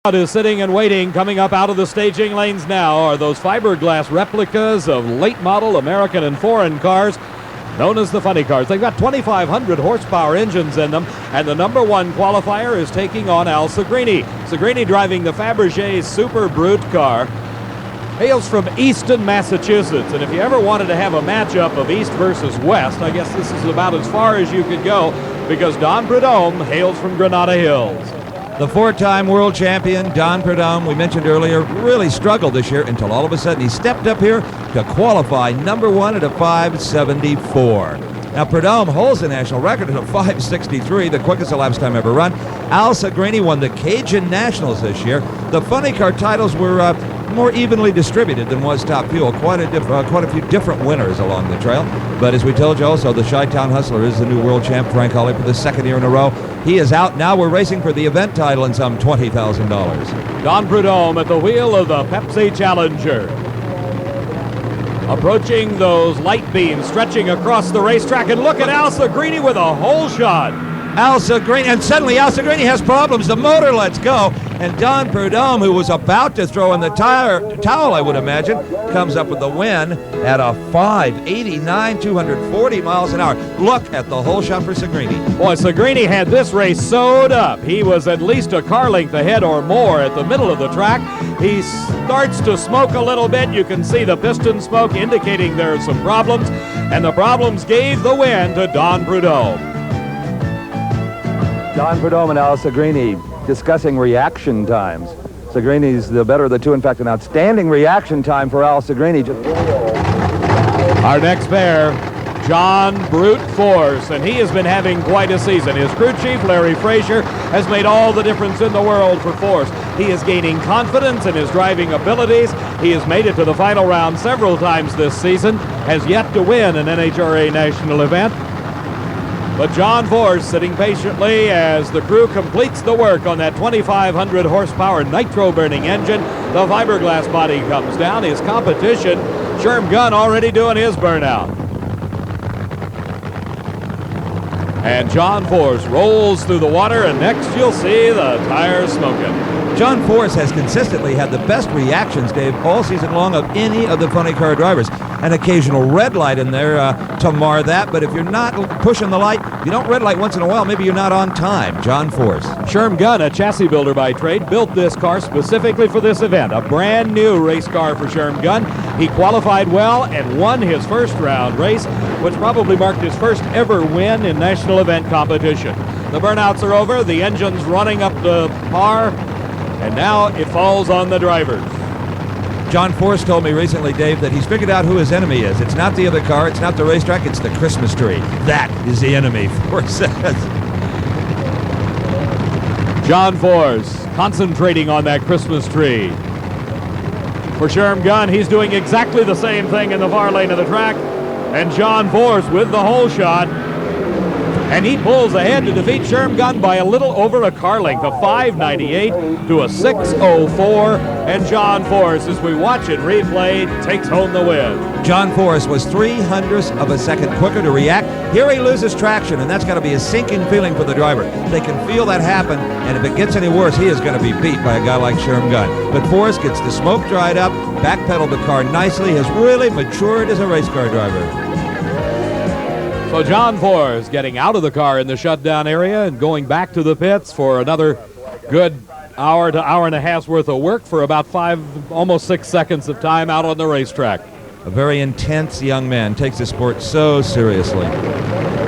Is sitting and waiting. Coming up out of the staging lanes now are those fiberglass replicas of late model American and foreign cars known as the funny cars. They've got 2,500 horsepower engines in them, and the number one qualifier is taking on Al Sigrini. Sigrini driving the Fabergé Super Brute car. Hails from Easton, Massachusetts, and if you ever wanted to have a matchup of East versus West, I guess this is about as far as you could go, because Don Prudhomme hails from Granada Hills. The four-time world champion, Don Prudhomme, we mentioned earlier, really struggled this year until all of a sudden he stepped up here to qualify number one at a 5:74. Now, Prudhomme holds the national record at a 5:63, the quickest elapsed time ever run. Al Sigrini won the Cajun Nationals this year. The funny car titles were more evenly distributed than was Top Fuel. Quite a few different winners along the trail. But as we told you also, the Chi-Town Hustler is the new world champ, Frank Hawley, for the second year in a row. He is out. Now we're racing for the event title and some $20,000. Don Prudhomme at the wheel of the Pepsi Challenger. Approaching those light beams, stretching across the racetrack, and look at Al Sigrini with a hole shot. Al Sigrini, and suddenly Al Sigrini has problems. The motor lets go, and Don Prudhomme, who was about to throw in the towel, I would imagine, comes up with the win at a 5:89, 240 miles an hour. Look at the hole shot for Sigrini. Boy, Sigrini had this race sewed up. He was at least a car length ahead or more at the middle of the track. He starts to smoke a little bit. You can see the piston smoke indicating there are some problems, and the problems gave the win to Don Prudhomme. Don Prudhomme and Al Sigrini discussing reaction times. Sigrini's the better of the two. In fact, an outstanding reaction time for Al Sigrini. Our next pair, John Brute Force, and he has been having quite a season. His crew chief, Larry Frazier, has made all the difference in the world for Force. He is gaining confidence in his driving abilities. He has made it to the final round several times this season, has yet to win an NHRA national event. But John Force sitting patiently as the crew completes the work on that 2,500 horsepower nitro-burning engine. The fiberglass body comes down. His competition, Sherm Gunn, already doing his burnout. And John Force rolls through the water, and next you'll see the tires smoking. John Force has consistently had the best reactions, Dave, all season long of any of the funny car drivers. An occasional red light in there to mar that, but if you're not pushing the light, you don't red light once in a while, maybe you're not on time. John Force. Sherm Gunn, a chassis builder by trade, built this car specifically for this event. A brand new race car for Sherm Gunn. He qualified well and won his first round race, which probably marked his first ever win in national event competition. The burnouts are over, the engine's running up to par, and now it falls on the drivers. John Force told me recently, Dave, that he's figured out who his enemy is. It's not the other car, it's not the racetrack, it's the Christmas tree. That is the enemy, Force says. John Force concentrating on that Christmas tree. For Sherm Gunn, he's doing exactly the same thing in the far lane of the track. And John Force with the hole shot. And he pulls ahead to defeat Sherm Gunn by a little over a car length, a 598 to a 604. And John Force, as we watch it replay, takes home the win. John Force was 0.03 of a second quicker to react. Here he loses traction, and that's got to be a sinking feeling for the driver. They can feel that happen, and if it gets any worse, he is going to be beat by a guy like Sherm Gunn. But Force gets the smoke dried up, backpedaled the car nicely, has really matured as a race car driver. So John Force getting out of the car in the shutdown area and going back to the pits for another good hour to hour and a half's worth of work for about almost 6 seconds of time out on the racetrack. A very intense young man, takes the sport so seriously.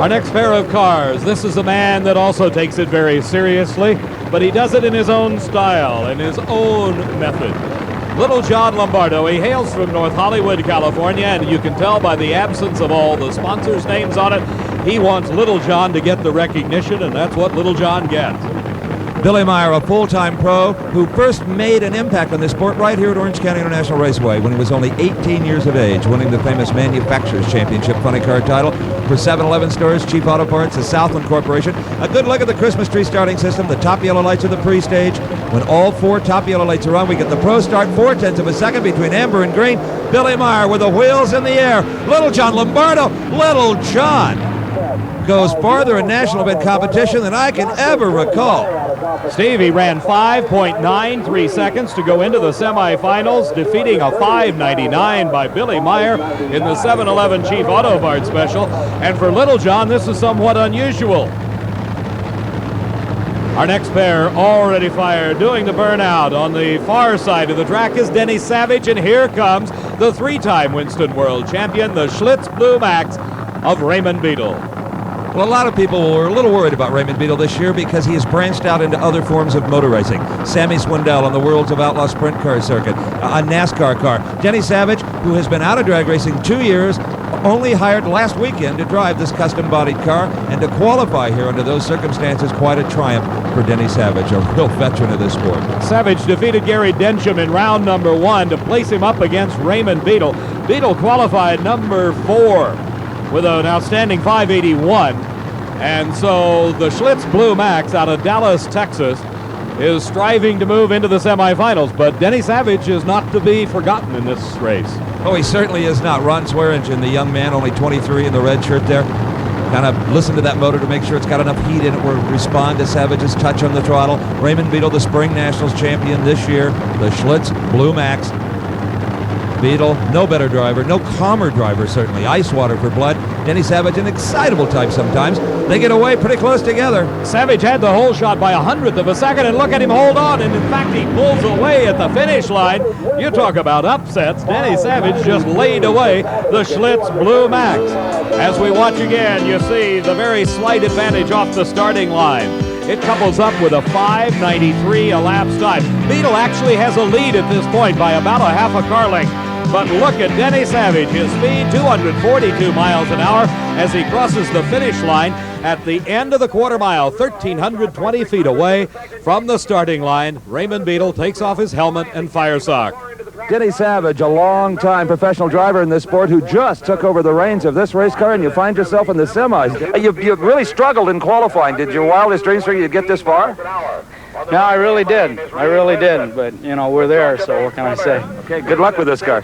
Our next pair of cars, this is a man that also takes it very seriously, but he does it in his own style, in his own method. Little John Lombardo, he hails from North Hollywood, California, and you can tell by the absence of all the sponsors' names on it, he wants Little John to get the recognition, and that's what Little John gets. Billy Meier, a full-time pro who first made an impact on this sport right here at Orange County International Raceway when he was only 18 years of age, winning the famous Manufacturers Championship funny car title for 7-Eleven stores, Chief Auto Parts, the Southland Corporation. A good look at the Christmas tree starting system. The top yellow lights are the pre-stage. When all four top yellow lights are on, we get the pro start, 0.4 of a second between amber and green. Billy Meier with the wheels in the air. Little John Lombardo. Little John goes farther in national event competition than I can ever recall. Stevie ran 5.93 seconds to go into the semifinals, defeating a 5.99 by Billy Meyer in the 7-Eleven Chief Auto Bart Special. And for Little John, this is somewhat unusual. Our next pair already fired, doing the burnout. On the far side of the track is Denny Savage, and here comes the three-time Winston World Champion, the Schlitz Blue Max of Raymond Beadle. Well, a lot of people were a little worried about Raymond Beetle this year because he has branched out into other forms of motor racing. Sammy Swindell on the Worlds of Outlaw Sprint Car circuit, a NASCAR car. Denny Savage, who has been out of drag racing 2 years, only hired last weekend to drive this custom-bodied car, and to qualify here under those circumstances, quite a triumph for Denny Savage, a real veteran of this sport. Savage defeated Gary Densham in round number 1 to place him up against Raymond Beetle. Beetle qualified number 4 with an outstanding 581. And so the Schlitz Blue Max out of Dallas, Texas, is striving to move into the semifinals, but Denny Savage is not to be forgotten in this race. Oh, he certainly is not. Ron Swearingen, the young man, only 23 in the red shirt there, kind of listen to that motor to make sure it's got enough heat in it where respond to Savage's touch on the throttle. Raymond Beetle, the Spring Nationals champion this year, the Schlitz Blue Max. Beetle, no better driver, no calmer driver certainly. Ice water for blood. Denny Savage, an excitable type sometimes. They get away pretty close together. Savage had the hole shot by 100th of a second, and look at him hold on, and in fact he pulls away at the finish line. You talk about upsets. Denny Savage just laid away the Schlitz Blue Max. As we watch again, you see the very slight advantage off the starting line. It couples up with a 5.93 elapsed time. Beetle actually has a lead at this point by about a half a car length. But look at Denny Savage, his speed 242 miles an hour as he crosses the finish line at the end of the quarter mile, 1,320 feet away from the starting line. Raymond Beetle takes off his helmet and fire sock. Denny Savage, a long-time professional driver in this sport who just took over the reins of this race car, and you find yourself in the semis. You really struggled in qualifying. Did your wildest dreams for you to get this far? No, I really did. I really did. But, you know, we're there, so what can I say? Okay, good luck with this car.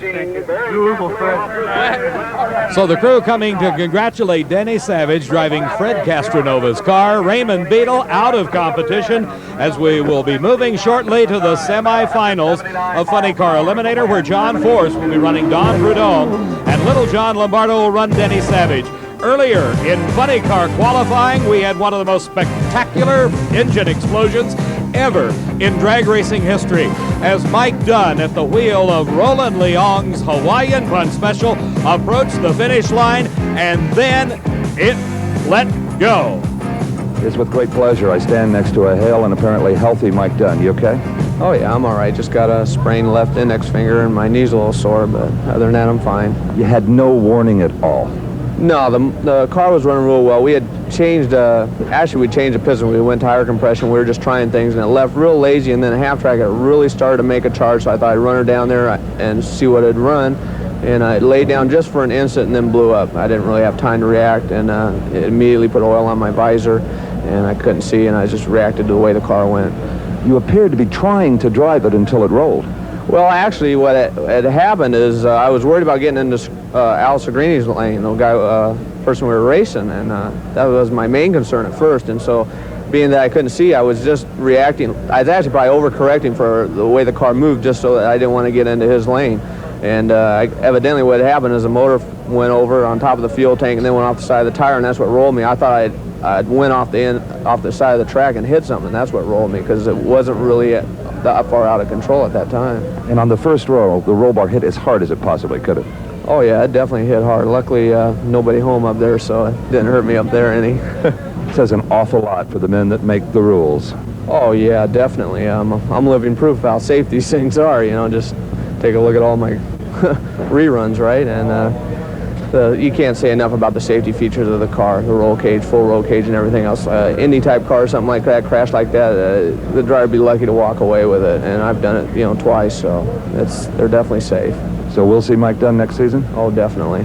So the crew coming to congratulate Denny Savage driving Fred Castronova's car. Raymond Beetle out of competition as we will be moving shortly to the semifinals of Funny Car Eliminator, where John Force will be running Don Prudhomme and Little John Lombardo will run Denny Savage. Earlier in Funny Car qualifying, we had one of the most spectacular engine explosions ever in drag racing history as Mike Dunn at the wheel of Roland Leong's Hawaiian Punch Special approached the finish line, and then it let go. It's with great pleasure I stand next to a hale and apparently healthy Mike Dunn. You okay? Oh yeah, I'm all right. Just got a sprained left index finger and my knee's a little sore, but other than that, I'm fine. You had no warning at all? No, the car was running real well. We had changed, actually we changed the piston. We went to higher compression. We were just trying things, and it left real lazy, and then a half track, it really started to make a charge, so I thought I'd run her down there and see what it'd run. And I laid down just for an instant and then blew up. I didn't really have time to react, and it immediately put oil on my visor, and I couldn't see, and I just reacted to the way the car went. You appeared to be trying to drive it until it rolled. Well, actually, what had happened is I was worried about getting into Al Sigrini's lane, the guy, person we were racing, and that was my main concern at first. And so, being that I couldn't see, I was just reacting. I was actually probably overcorrecting for the way the car moved, just so that I didn't want to get into his lane. And evidently, what had happened is the motor went over on top of the fuel tank and then went off the side of the tire, and that's what rolled me. I thought I'd went off the side of the track and hit something. And that's what rolled me, because it wasn't really that far out of control at that time. And on the first roll, the roll bar hit as hard as it possibly could have. Oh yeah, it definitely hit hard. Luckily, nobody home up there, so it didn't hurt me up there any. It says an awful lot for the men that make the rules. Oh yeah, definitely. I'm living proof of how safe these things are. You know, just take a look at all my reruns, right? And you can't say enough about the safety features of the car, the roll cage, full roll cage, and everything else. Any type car, something like that, crash like that, the driver would be lucky to walk away with it. And I've done it, twice, so they're definitely safe. So we'll see Mike Dunn next season? Oh, definitely.